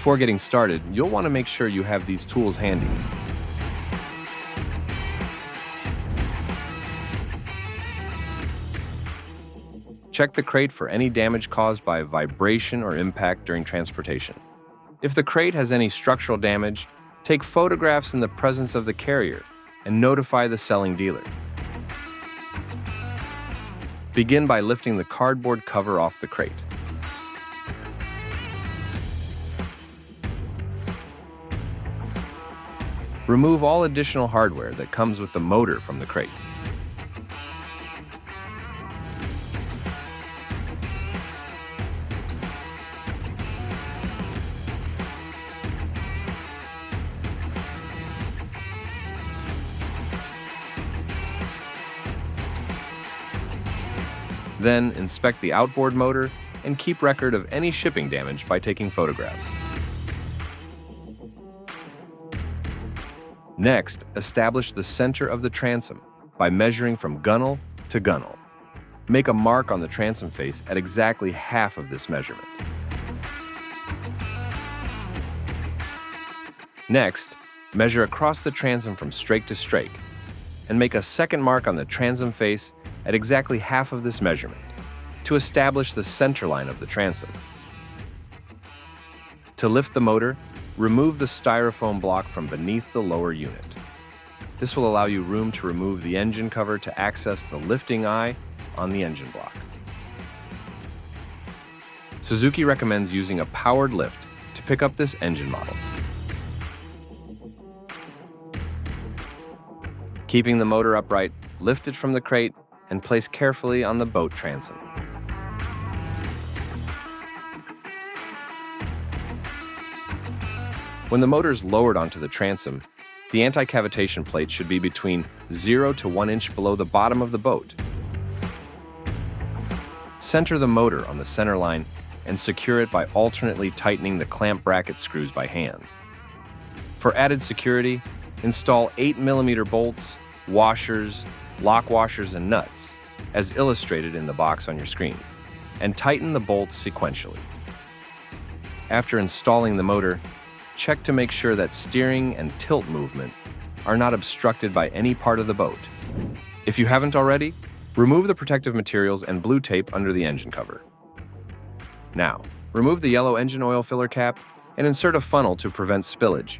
Before getting started, you'll want to make sure you have these tools handy. Check the crate for any damage caused by vibration or impact during transportation. If the crate has any structural damage, take photographs in the presence of the carrier and notify the selling dealer. Begin by lifting the cardboard cover off the crate. Remove all additional hardware that comes with the motor from the crate. Then inspect the outboard motor and keep record of any shipping damage by taking photographs. Next, establish the center of the transom by measuring from gunnel to gunnel. Make a mark on the transom face at exactly half of this measurement. Next, measure across the transom from strake to strake and make a second mark on the transom face at exactly half of this measurement to establish the center line of the transom. To lift the motor, remove the styrofoam block from beneath the lower unit. This will allow you room to remove the engine cover to access the lifting eye on the engine block. Suzuki recommends using a powered lift to pick up this engine model. Keeping the motor upright, lift it from the crate and place carefully on the boat transom. When the motor is lowered onto the transom, the anti-cavitation plate should be between 0 to 1 inch below the bottom of the boat. Center the motor on the center line and secure it by alternately tightening the clamp bracket screws by hand. For added security, install 8mm bolts, washers, lock washers, and nuts, as illustrated in the box on your screen, and tighten the bolts sequentially. After installing the motor, check to make sure that steering and tilt movement are not obstructed by any part of the boat. If you haven't already, remove the protective materials and blue tape under the engine cover. Now, remove the yellow engine oil filler cap and insert a funnel to prevent spillage.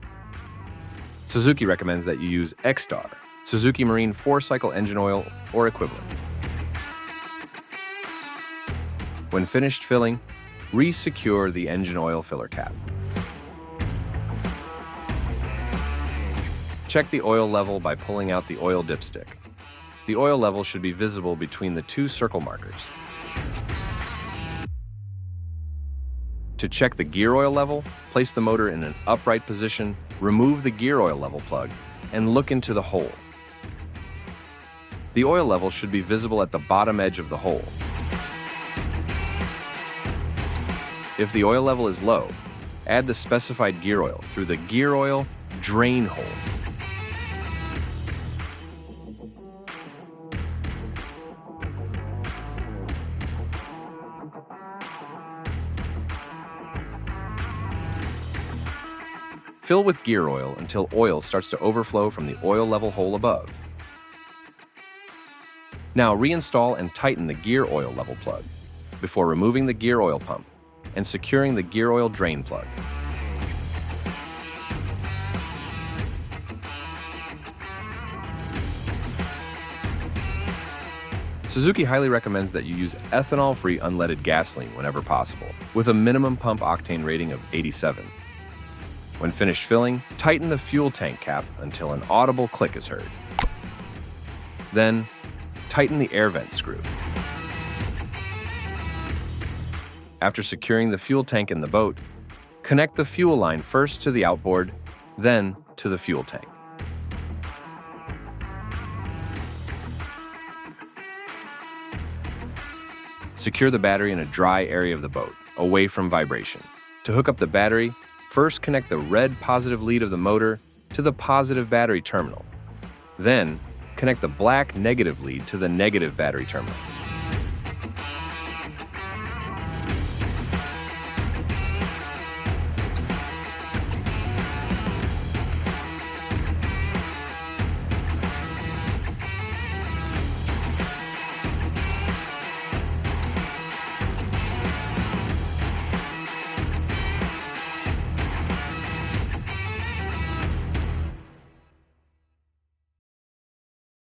Suzuki recommends that you use X-Star, Suzuki Marine 4-cycle engine oil or equivalent. When finished filling, re-secure the engine oil filler cap. Check the oil level by pulling out the oil dipstick. The oil level should be visible between the two circle markers. To check the gear oil level, place the motor in an upright position, remove the gear oil level plug, and look into the hole. The oil level should be visible at the bottom edge of the hole. If the oil level is low, add the specified gear oil through the gear oil drain hole. Fill with gear oil until oil starts to overflow from the oil level hole above. Now reinstall and tighten the gear oil level plug before removing the gear oil pump and securing the gear oil drain plug. Suzuki highly recommends that you use ethanol-free unleaded gasoline whenever possible, with a minimum pump octane rating of 87. When finished filling, tighten the fuel tank cap until an audible click is heard. Then, tighten the air vent screw. After securing the fuel tank in the boat, connect the fuel line first to the outboard, then to the fuel tank. Secure the battery in a dry area of the boat, away from vibration. To hook up the battery, first connect the red positive lead of the motor to the positive battery terminal. Then, connect the black negative lead to the negative battery terminal.